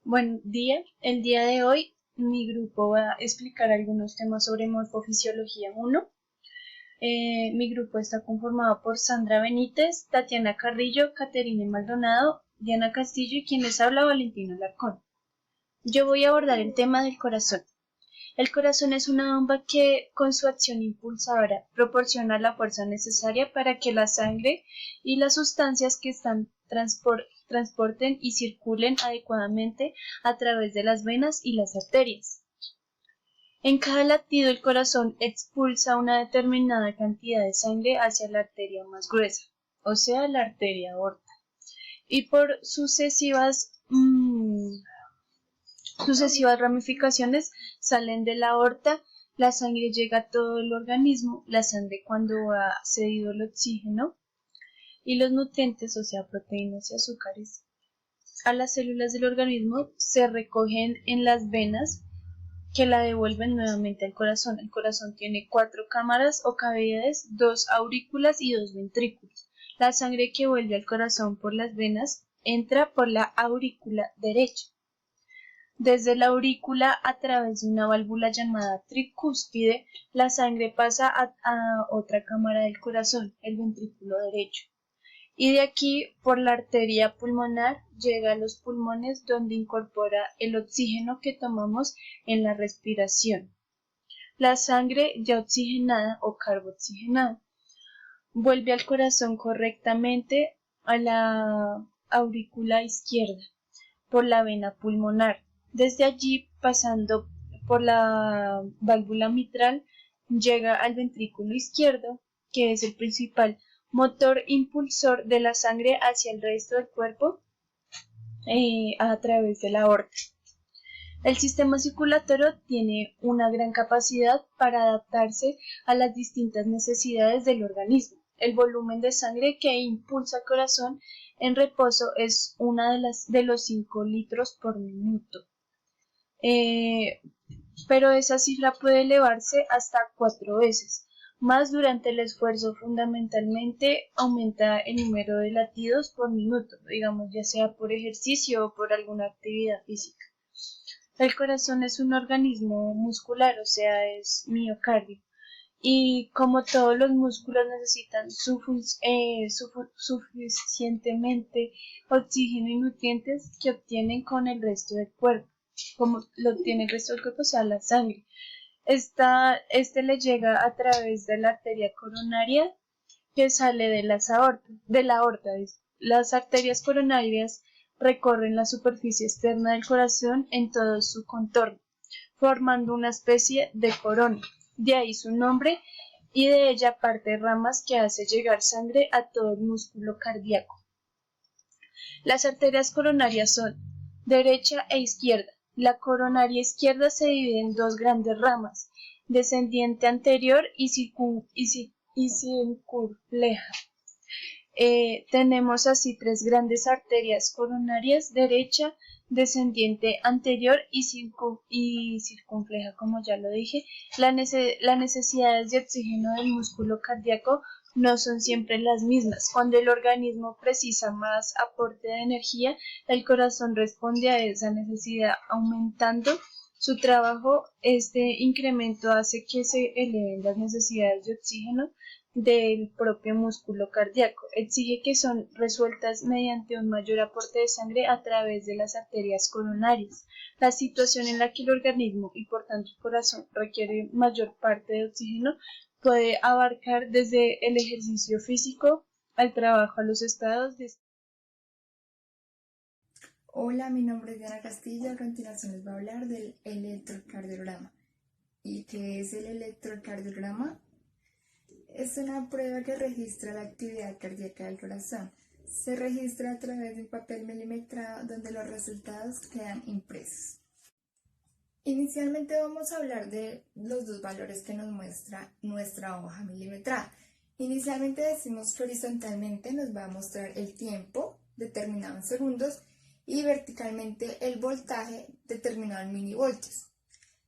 Buen día. El día de hoy mi grupo va a explicar algunos temas sobre morfofisiología 1. Mi grupo está conformado por Sandra Benítez, Tatiana Carrillo, Caterine Maldonado, Diana Castillo y quien les habla, Valentina Alarcón. Yo voy a abordar el tema del corazón. El corazón es una bomba que, con su acción impulsadora, proporciona la fuerza necesaria para que la sangre y las sustancias que están transporten y circulen adecuadamente a través de las venas y las arterias. En cada latido el corazón expulsa una determinada cantidad de sangre hacia la arteria más gruesa, o sea, la arteria aorta, y por sucesivas ramificaciones salen de la aorta, la sangre llega a todo el organismo, la sangre cuando ha cedido el oxígeno y los nutrientes, o sea, proteínas y azúcares, a las células del organismo se recogen en las venas que la devuelven nuevamente al corazón. El corazón tiene 4 cámaras o cavidades, 2 aurículas y 2 ventrículos. La sangre que vuelve al corazón por las venas entra por la aurícula derecha. Desde la aurícula, a través de una válvula llamada tricúspide, la sangre pasa a otra cámara del corazón, el ventrículo derecho. Y de aquí, por la arteria pulmonar, llega a los pulmones donde incorpora el oxígeno que tomamos en la respiración. La sangre ya oxigenada o carbooxigenada vuelve al corazón correctamente a la aurícula izquierda por la vena pulmonar. Desde allí, pasando por la válvula mitral, llega al ventrículo izquierdo, que es el principal motor impulsor de la sangre hacia el resto del cuerpo a través de la aorta. El sistema circulatorio tiene una gran capacidad para adaptarse a las distintas necesidades del organismo. El volumen de sangre que impulsa el corazón en reposo es una de los 5 litros por minuto. Pero esa cifra puede elevarse hasta 4 veces. Más durante el esfuerzo, fundamentalmente aumenta el número de latidos por minuto, digamos, ya sea por ejercicio o por alguna actividad física. El corazón es un organismo muscular, o sea, es miocardio, y como todos los músculos necesitan suficientemente oxígeno y nutrientes que obtienen con el resto del cuerpo, como lo obtiene el resto del cuerpo, o sea, la sangre. Este le llega a través de la arteria coronaria que sale de la aorta. Las arterias coronarias recorren la superficie externa del corazón en todo su contorno, formando una especie de corona. De ahí su nombre y de ella parte ramas que hace llegar sangre a todo el músculo cardíaco. Las arterias coronarias son derecha e izquierda. La coronaria izquierda se divide en 2 grandes ramas, descendiente anterior y circunfleja. Tenemos así 3 grandes arterias coronarias, derecha, descendiente anterior y circunfleja, como ya lo dije. Las necesidades de oxígeno del músculo cardíaco no son siempre las mismas. Cuando el organismo precisa más aporte de energía, el corazón responde a esa necesidad aumentando su trabajo. Este incremento hace que se eleven las necesidades de oxígeno del propio músculo cardíaco. Exige que son resueltas mediante un mayor aporte de sangre a través de las arterias coronarias. La situación en la que el organismo y por tanto el corazón requiere mayor parte de oxígeno puede abarcar desde el ejercicio físico al trabajo a los estados de... Hola, mi nombre es Diana Castillo. A continuación les voy a hablar del electrocardiograma. ¿Y qué es el electrocardiograma? Es una prueba que registra la actividad cardíaca del corazón. Se registra a través de un papel milimetrado donde los resultados quedan impresos. Inicialmente vamos a hablar de los 2 valores que nos muestra nuestra hoja milimetrada. Inicialmente decimos que horizontalmente nos va a mostrar el tiempo determinado en segundos y verticalmente el voltaje determinado en milivoltios.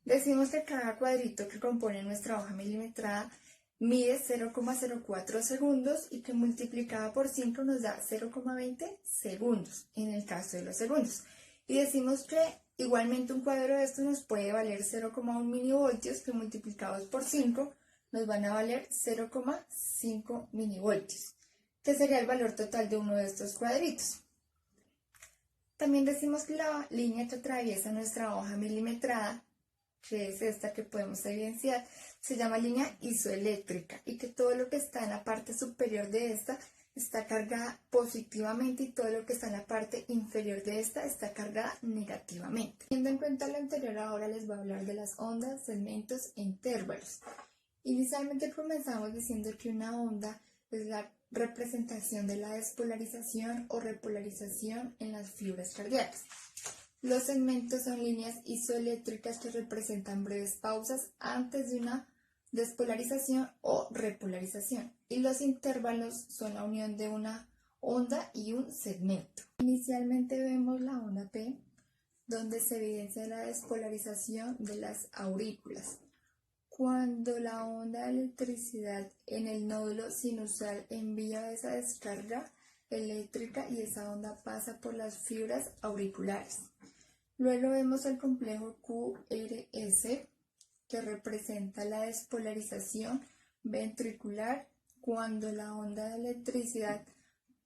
Decimos que cada cuadrito que compone nuestra hoja milimetrada mide 0,04 segundos y que multiplicada por 5 nos da 0,20 segundos en el caso de los segundos. Y decimos que igualmente un cuadro de estos nos puede valer 0,1 milivoltios que multiplicados por 5 nos van a valer 0,5 milivoltios, que sería el valor total de uno de estos cuadritos. También decimos que la línea que atraviesa nuestra hoja milimetrada, que es esta que podemos evidenciar, se llama línea isoeléctrica y que todo lo que está en la parte superior de esta está cargada positivamente y todo lo que está en la parte inferior de esta está cargada negativamente. Teniendo en cuenta lo anterior, ahora les voy a hablar de las ondas, segmentos e intervalos. Inicialmente comenzamos diciendo que una onda es la representación de la despolarización o repolarización en las fibras cardíacas. Los segmentos son líneas isoeléctricas que representan breves pausas antes de una despolarización o repolarización. Y los intervalos son la unión de una onda y un segmento. Inicialmente vemos la onda P, donde se evidencia la despolarización de las aurículas. Cuando la onda de electricidad en el nódulo sinusal envía esa descarga eléctrica y esa onda pasa por las fibras auriculares. Luego vemos el complejo QRS, que representa la despolarización ventricular cuando la onda de electricidad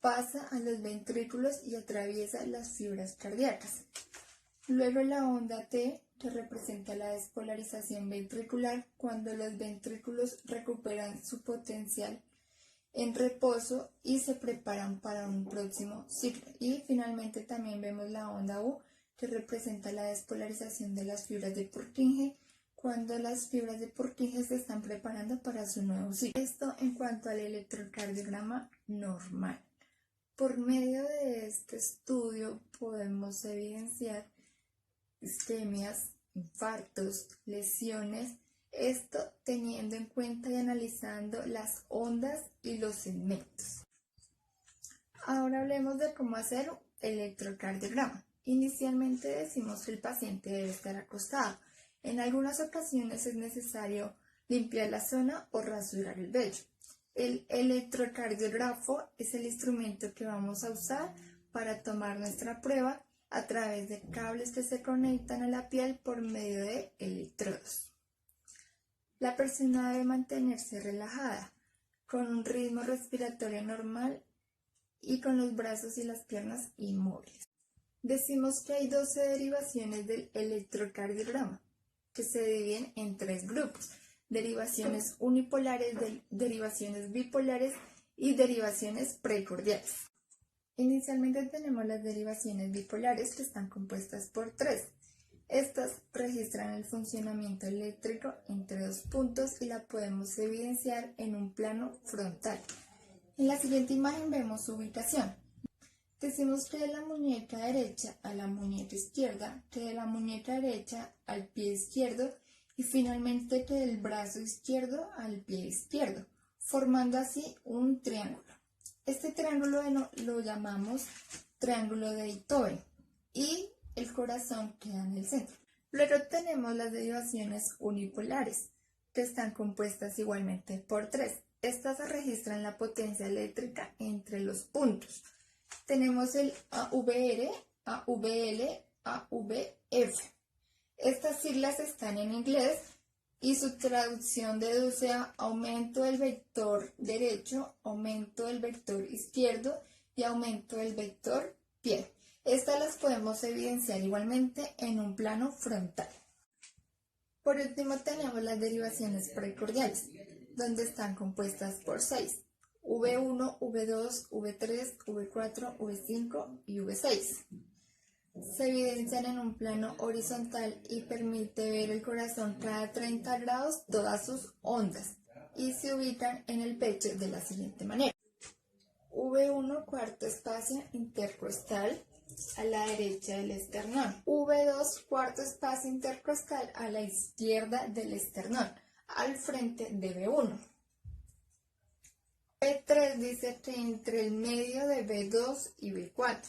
pasa a los ventrículos y atraviesa las fibras cardíacas. Luego la onda T, que representa la despolarización ventricular cuando los ventrículos recuperan su potencial en reposo y se preparan para un próximo ciclo. Y finalmente también vemos la onda U, que representa la despolarización de las fibras de Purkinje cuando las fibras de Purkinje se están preparando para su nuevo ciclo. Esto en cuanto al electrocardiograma normal. Por medio de este estudio podemos evidenciar isquemias, infartos, lesiones, esto teniendo en cuenta y analizando las ondas y los segmentos. Ahora hablemos de cómo hacer electrocardiograma. Inicialmente decimos que el paciente debe estar acostado. En algunas ocasiones es necesario limpiar la zona o rasurar el vello. El electrocardiógrafo es el instrumento que vamos a usar para tomar nuestra prueba a través de cables que se conectan a la piel por medio de electrodos. La persona debe mantenerse relajada, con un ritmo respiratorio normal y con los brazos y las piernas inmóviles. Decimos que hay 12 derivaciones del electrocardiograma, que se dividen en 3 grupos: derivaciones unipolares, derivaciones bipolares y derivaciones precordiales. Inicialmente tenemos las derivaciones bipolares, que están compuestas por 3. Estas registran el funcionamiento eléctrico entre 2 puntos y la podemos evidenciar en un plano frontal. En la siguiente imagen vemos su ubicación. Decimos que de la muñeca derecha a la muñeca izquierda, que de la muñeca derecha al pie izquierdo y finalmente que del brazo izquierdo al pie izquierdo, formando así un triángulo. Este triángulo lo llamamos triángulo de Beethoven y el corazón queda en el centro. Luego tenemos las derivaciones unipolares, que están compuestas igualmente por 3. Estas registran la potencia eléctrica entre los puntos. Tenemos el AVR, AVL, AVF. Estas siglas están en inglés y su traducción deduce a aumento del vector derecho, aumento del vector izquierdo y aumento del vector pie. Estas las podemos evidenciar igualmente en un plano frontal. Por último tenemos las derivaciones precordiales, donde están compuestas por 6. V1, V2, V3, V4, V5 y V6. Se evidencian en un plano horizontal y permite ver el corazón cada 30 grados todas sus ondas y se ubican en el pecho de la siguiente manera. V1, cuarto espacio intercostal a la derecha del esternón. V2, cuarto espacio intercostal a la izquierda del esternón, al frente de V1. V3 dice que entre el medio de V2 y V4.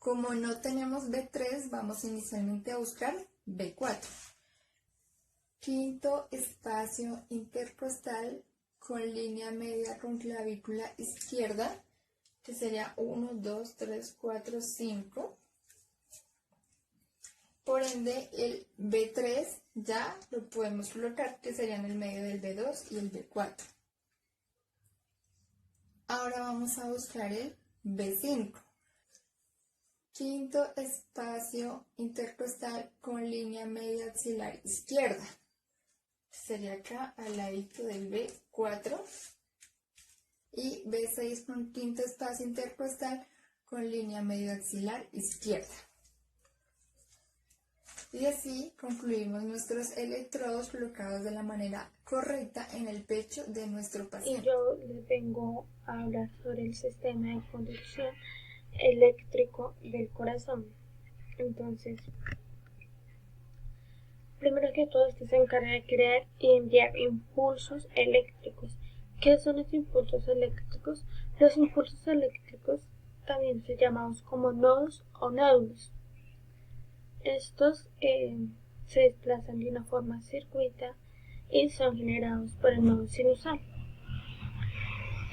Como no tenemos V3, vamos inicialmente a buscar V4. Quinto espacio intercostal con línea media con clavícula izquierda, que sería 1, 2, 3, 4, 5. Por ende, el B3 ya lo podemos colocar, que sería en el medio del B2 y el B4. Ahora vamos a buscar el B5. Quinto espacio intercostal con línea media axilar izquierda. Sería acá al ladito del B4. Y B6 con quinto espacio intercostal con línea medio axilar izquierda. Y así concluimos nuestros electrodos colocados de la manera correcta en el pecho de nuestro Y paciente. yo les vengo a hablar sobre el sistema de conducción eléctrico del corazón. Entonces, primero que todo, este se encarga de crear y enviar impulsos eléctricos. ¿Qué son los impulsos eléctricos? Los impulsos eléctricos también se llamados como nodos o nódulos. Estos se desplazan de una forma circuita y son generados por el nodo sinusal.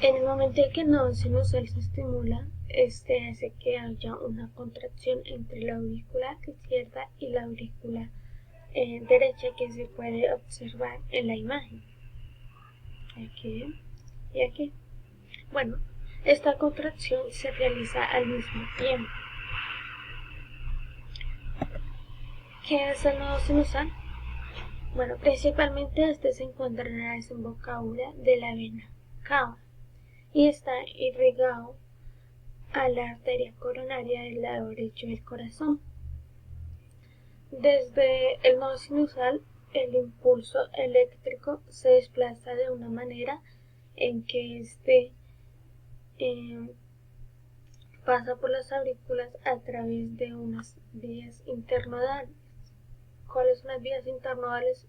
En el momento en que el nodo sinusal se estimula, este hace que haya una contracción entre la aurícula izquierda y la aurícula derecha, que se puede observar en la imagen. Aquí y aquí. Bueno, esta contracción se realiza al mismo tiempo. ¿Qué es el nodo sinusal? Bueno, principalmente este se encuentra en la desembocadura de la vena cava y está irrigado a la arteria coronaria del lado derecho del corazón. Desde el nodo sinusal, el impulso eléctrico se desplaza de una manera en que este pasa por las aurículas a través de unas vías internodales. ¿Cuáles son las vías internodales?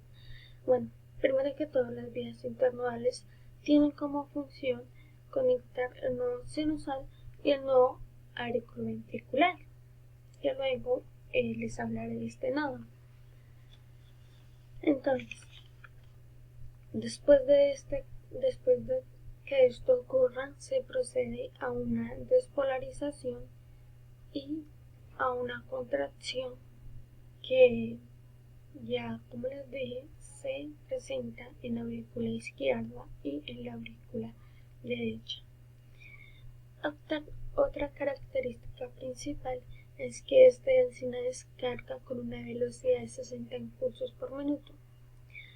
Bueno, primero que todo, las vías internodales tienen como función conectar el nodo sinusal y el nodo auriculoventricular. Y luego les hablaré de este nodo. Entonces, después de que esto ocurra, se procede a una despolarización y a una contracción que ya, como les dije, se presenta en la aurícula izquierda y en la aurícula derecha. Otra característica principal es que este enzima descarga con una velocidad de 60 impulsos por minuto,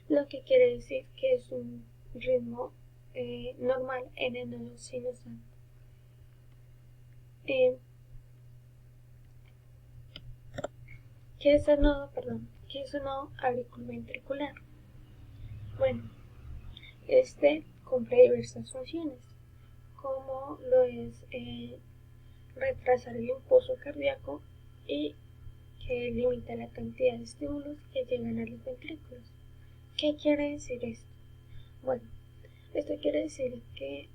lo que quiere decir que es un ritmo normal en el nodo sinusal. ¿Qué es el nodo? ¿Qué es un nodo auriculoventricular? Bueno, este cumple diversas funciones, como lo es retrasar el impulso cardíaco y que limita la cantidad de estímulos que llegan a los ventrículos. ¿Qué quiere decir esto? Bueno, esto quiere decir que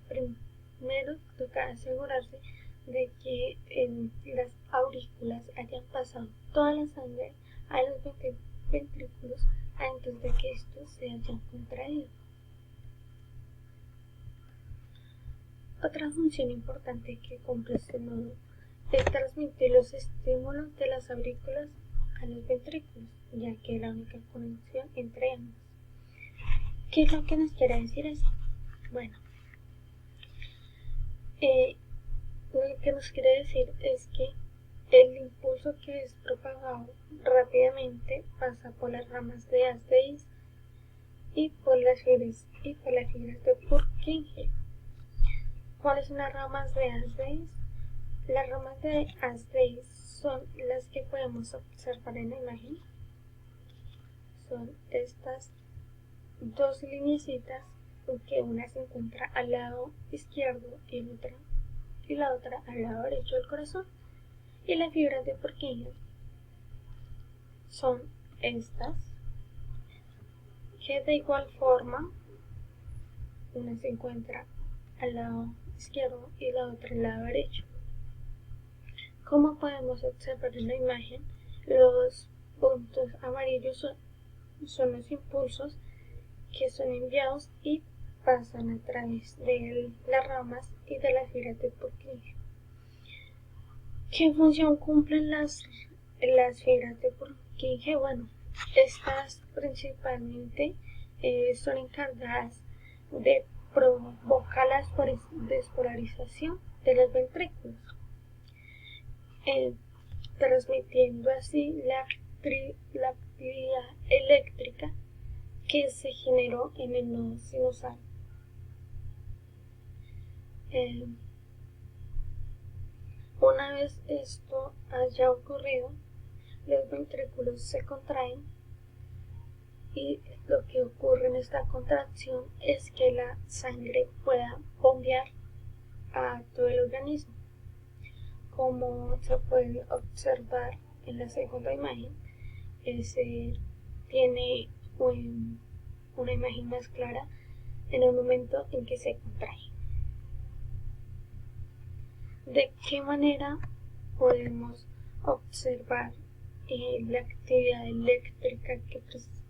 primero toca asegurarse de que en las aurículas hayan pasado toda la sangre a los ventrículos antes de que estos se hayan contraído. Otra función importante que cumple este nodo es transmitir los estímulos de las aurículas a los ventrículos, ya que es la única conexión entre ambos. ¿Qué es lo que nos quiere decir esto? Bueno, lo que nos quiere decir es que el impulso que es propagado rápidamente pasa por las ramas de Asdale y por las fibras de Purkinje. ¿Cuáles son las ramas de Asdale? Las ramas de Asdale son las que podemos observar en la imagen. Son estas dos lineecitas, que una se encuentra al lado izquierdo y la otra al lado derecho del corazón. Y las fibras de Purkinje son estas, que de igual forma una se encuentra al lado izquierdo y la otra al lado derecho. Como podemos observar en la imagen, los puntos amarillos son los impulsos que son enviados y pasan a través de las ramas y de las fibras de Purkinje. ¿Qué función cumplen las fibras de Purkinje? Bueno, estas principalmente son encargadas de provocar la despolarización de los ventrículos, transmitiendo así la actividad eléctrica que se generó en el nodo sinusal. Una vez esto haya ocurrido, los ventrículos se contraen y lo que ocurre en esta contracción es que la sangre pueda bombear a todo el organismo. Como se puede observar en la segunda imagen, se tiene una imagen más clara en el momento en que se contrae. ¿De qué manera podemos observar la actividad eléctrica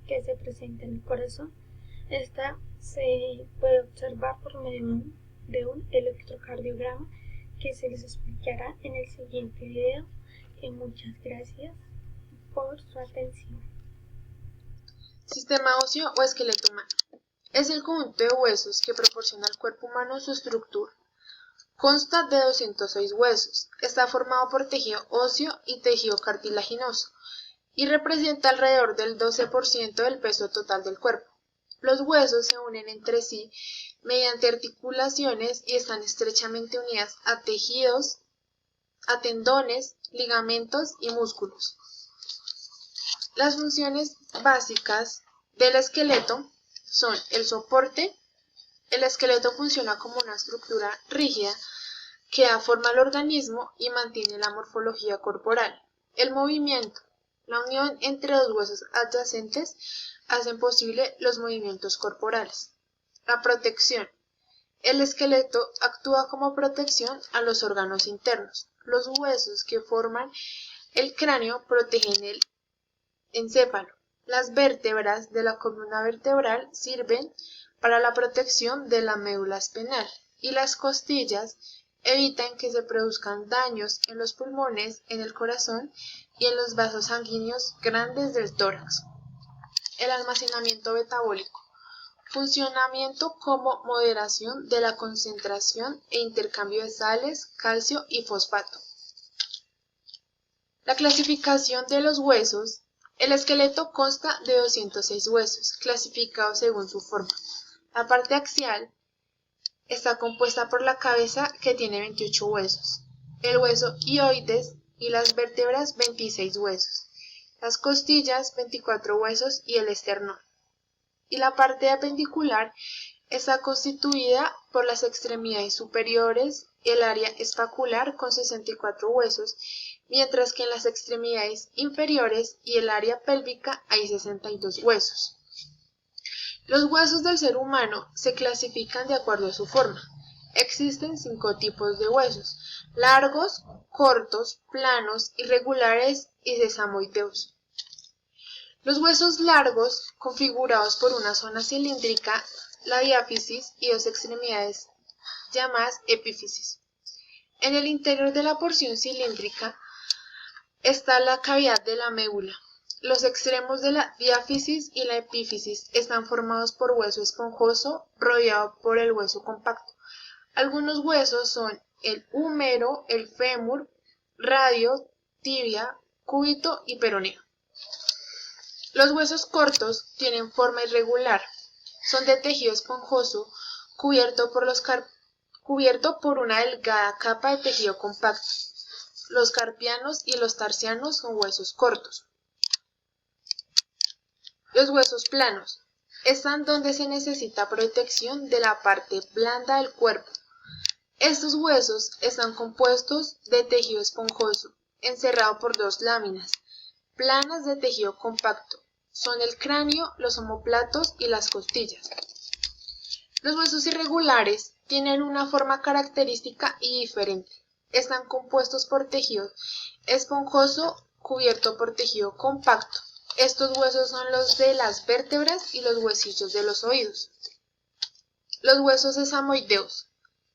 que se presenta en el corazón? Esta se puede observar por medio de un electrocardiograma que se les explicará en el siguiente video. Y muchas gracias por su atención. Sistema óseo o esqueleto humano. Es el conjunto de huesos que proporciona al cuerpo humano su estructura. Consta de 206 huesos, está formado por tejido óseo y tejido cartilaginoso, y representa alrededor del 12% del peso total del cuerpo. Los huesos se unen entre sí mediante articulaciones y están estrechamente unidas a tejidos, a tendones, ligamentos y músculos. Las funciones básicas del esqueleto son el soporte. El esqueleto funciona como una estructura rígida que da forma al organismo y mantiene la morfología corporal. El movimiento. La unión entre dos huesos adyacentes hacen posible los movimientos corporales. La protección. El esqueleto actúa como protección a los órganos internos. Los huesos que forman el cráneo protegen el encéfalo. Las vértebras de la columna vertebral sirven para la protección de la médula espinal, y las costillas evitan que se produzcan daños en los pulmones, en el corazón y en los vasos sanguíneos grandes del tórax. El almacenamiento metabólico. Funcionamiento como moderación de la concentración e intercambio de sales, calcio y fosfato. La clasificación de los huesos. El esqueleto consta de 206 huesos, clasificados según su forma. La parte axial está compuesta por la cabeza, que tiene 28 huesos, el hueso hioides y las vértebras 26 huesos, las costillas 24 huesos y el esternón. Y la parte apendicular está constituida por las extremidades superiores, el área escapular con 64 huesos, mientras que en las extremidades inferiores y el área pélvica hay 62 huesos. Los huesos del ser humano se clasifican de acuerdo a su forma. Existen 5 tipos de huesos: largos, cortos, planos, irregulares y sesamoideos. Los huesos largos, configurados por una zona cilíndrica, la diáfisis, y 2 extremidades llamadas epífisis. En el interior de la porción cilíndrica está la cavidad de la médula. Los extremos de la diáfisis y la epífisis están formados por hueso esponjoso rodeado por el hueso compacto. Algunos huesos son el húmero, el fémur, radio, tibia, cúbito y peroneo. Los huesos cortos tienen forma irregular, son de tejido esponjoso cubierto por una delgada capa de tejido compacto. Los carpianos y los tarsianos son huesos cortos. Los huesos planos están donde se necesita protección de la parte blanda del cuerpo. Estos huesos están compuestos de tejido esponjoso, encerrado por 2 láminas planas de tejido compacto. Son el cráneo, los omóplatos y las costillas. Los huesos irregulares tienen una forma característica y diferente. Están compuestos por tejido esponjoso cubierto por tejido compacto. Estos huesos son los de las vértebras y los huesillos de los oídos. Los huesos sesamoideos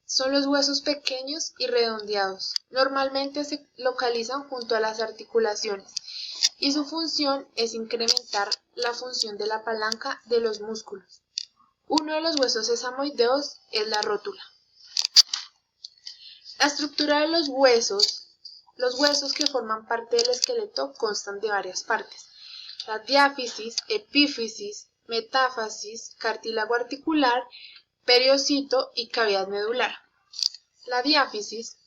son los huesos pequeños y redondeados. Normalmente se localizan junto a las articulaciones y su función es incrementar la función de la palanca de los músculos. Uno de los huesos sesamoideos es la rótula. La estructura de los huesos que forman parte del esqueleto constan de varias partes: la diáfisis, epífisis, metáfisis, cartílago articular, periocito y cavidad medular. La diáfisis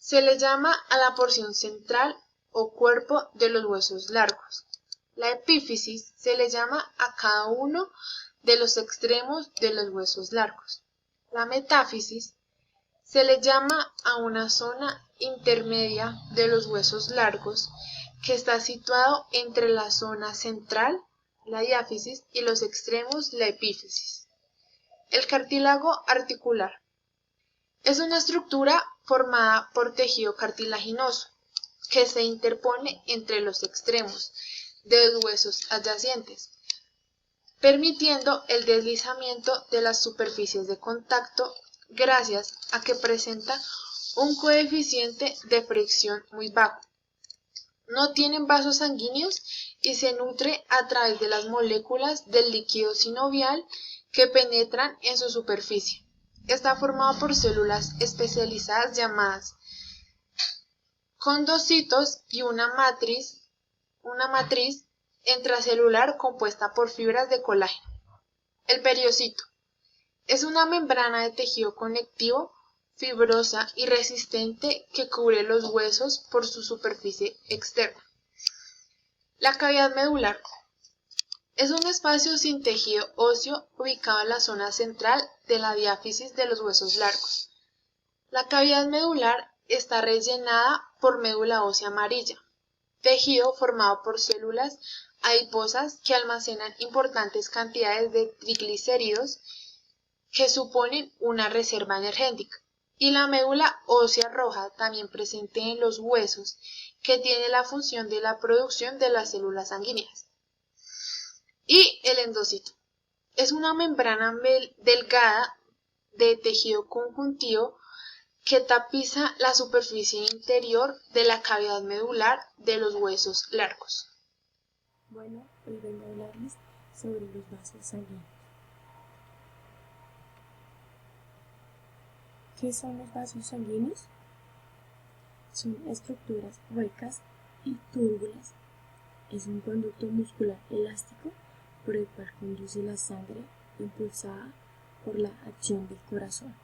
se le llama a la porción central o cuerpo de los huesos largos. La epífisis se le llama a cada uno de los extremos de los huesos largos. La metáfisis se le llama a una zona intermedia de los huesos largos que está situado entre la zona central, la diáfisis, y los extremos, la epífisis. El cartílago articular es una estructura formada por tejido cartilaginoso que se interpone entre los extremos de los huesos adyacentes, permitiendo el deslizamiento de las superficies de contacto gracias a que presenta un coeficiente de fricción muy bajo. No tienen vasos sanguíneos y se nutre a través de las moléculas del líquido sinovial que penetran en su superficie. Está formado por células especializadas llamadas condrocitos y una matriz intracelular compuesta por fibras de colágeno. El periocito es una membrana de tejido conectivo, fibrosa y resistente que cubre los huesos por su superficie externa. La cavidad medular es un espacio sin tejido óseo ubicado en la zona central de la diáfisis de los huesos largos. La cavidad medular está rellenada por médula ósea amarilla, tejido formado por células adiposas que almacenan importantes cantidades de triglicéridos que suponen una reserva energética, y la médula ósea roja, también presente en los huesos, que tiene la función de la producción de las células sanguíneas. Y el endocito es una membrana delgada de tejido conjuntivo que tapiza la superficie interior de la cavidad medular de los huesos largos. Bueno, hoy vengo a hablarles sobre los vasos sanguíneos. ¿Qué son los vasos sanguíneos? Son estructuras huecas y túbulas. Es un conducto muscular elástico por el cual conduce la sangre impulsada por la acción del corazón.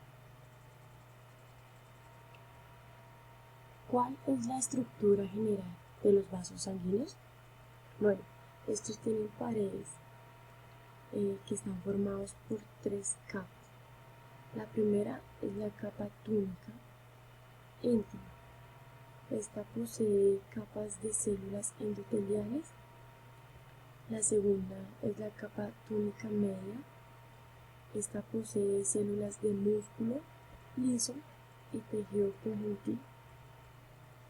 ¿Cuál es la estructura general de los vasos sanguíneos? Bueno, estos tienen paredes que están formados por 3 capas. La primera es la capa túnica íntima. Esta posee capas de células endoteliales. La segunda es la capa túnica media. Esta posee células de músculo liso y tejido conjuntivo.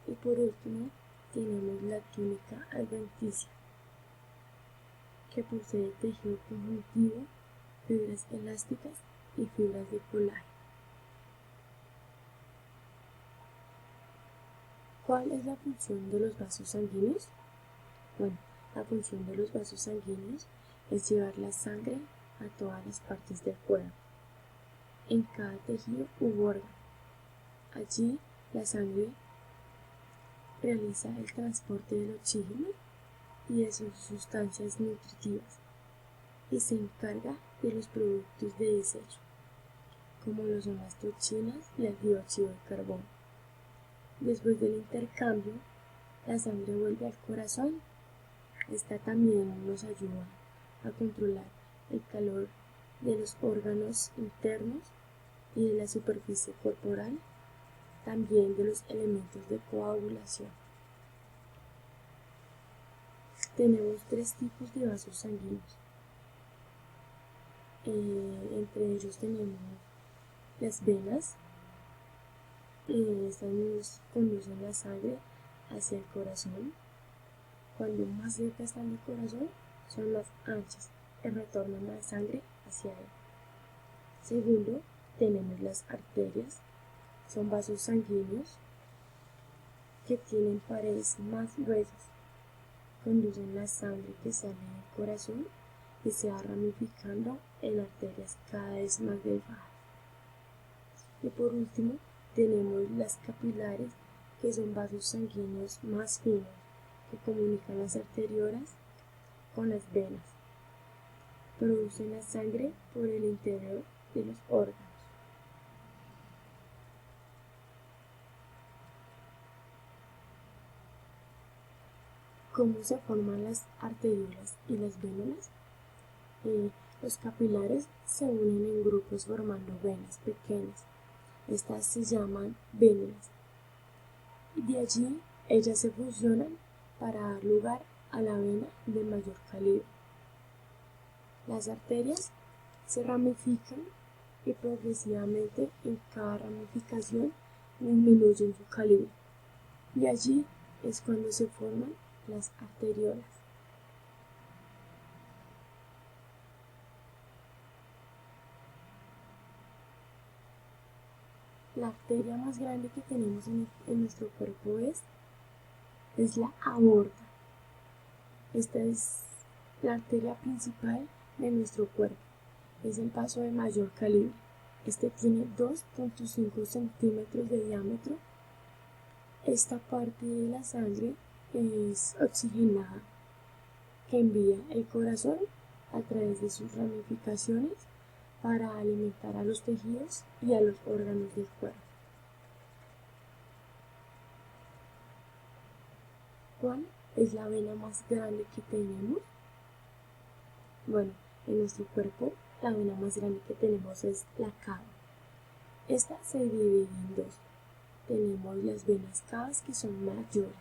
Y por último, tenemos la túnica adventicia, que posee tejido conjuntivo, fibras elásticas y fibras de colágeno. ¿Cuál es la función de los vasos sanguíneos? Bueno, la función de los vasos sanguíneos es llevar la sangre a todas las partes del cuerpo, en cada tejido u órgano. Allí, la sangre realiza el transporte del oxígeno y de sus sustancias nutritivas y se encarga de los productos de desecho, como lo son las toxinas y el dióxido de carbono. Después del intercambio, la sangre vuelve al corazón. Esta también nos ayuda a controlar el calor de los órganos internos y de la superficie corporal, también de los elementos de coagulación. Tenemos 3 tipos de vasos sanguíneos. Entre ellos tenemos las venas. Estas nos conducen la sangre hacia el corazón. Cuando más cerca están del corazón, son más anchas y retornan la sangre hacia él. Segundo, tenemos las arterias. Son vasos sanguíneos que tienen paredes más gruesas. Conducen la sangre que sale del corazón y se va ramificando en arterias cada vez más delgadas. Y por último, tenemos las capilares, que son vasos sanguíneos más finos que comunican las arteriolas con las venas. Producen la sangre por el interior de los órganos. ¿Cómo se forman las arteriolas y las vénulas? Los capilares se unen en grupos formando venas pequeñas. Estas se llaman vénulas. Y de allí ellas se fusionan para dar lugar a la vena de mayor calibre. Las arterias se ramifican y progresivamente en cada ramificación disminuyen su calibre. Y allí es cuando se forman las arteriolas. La arteria más grande que tenemos en nuestro cuerpo es la aorta. Esta es la arteria principal de nuestro cuerpo. Es el vaso de mayor calibre. Este tiene 2.5 centímetros de diámetro. Esta parte de la sangre es oxigenada, que envía el corazón a través de sus ramificaciones para alimentar a los tejidos y a los órganos del cuerpo. ¿Cuál es la vena más grande que tenemos? Bueno, en nuestro cuerpo la vena más grande que tenemos es la cava. Esta se divide en dos. Tenemos las venas cavas, que son mayores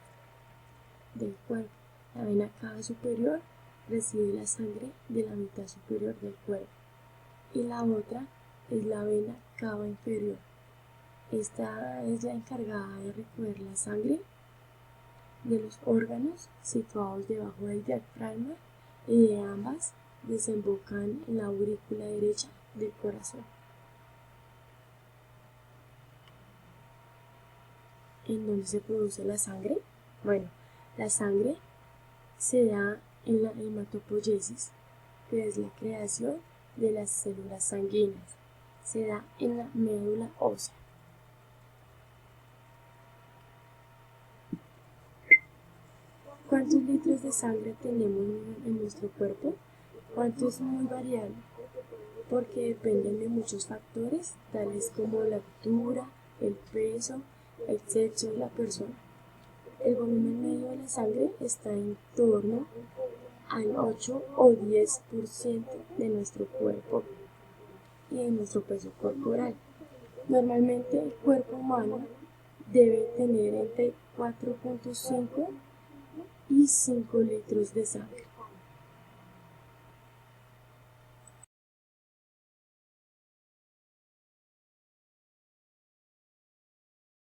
del cuerpo. La vena cava superior recibe la sangre de la mitad superior del cuerpo. Y la otra es la vena cava inferior. Esta es la encargada de recoger la sangre de los órganos situados debajo del diafragma, y de ambas desembocan en la aurícula derecha del corazón. ¿En dónde se produce la sangre? Bueno, la sangre se da en la hematopoiesis, que es la creación de las células sanguíneas. Se da en la médula ósea. ¿Cuántos litros de sangre tenemos en nuestro cuerpo? ¿Cuánto? Es muy variable, porque dependen de muchos factores, tales como la altura, el peso, el sexo de la persona. El volumen medio de la sangre está en torno al 8 o 10% de nuestro cuerpo y de nuestro peso corporal. Normalmente el cuerpo humano debe tener entre 4.5 y 5 litros de sangre.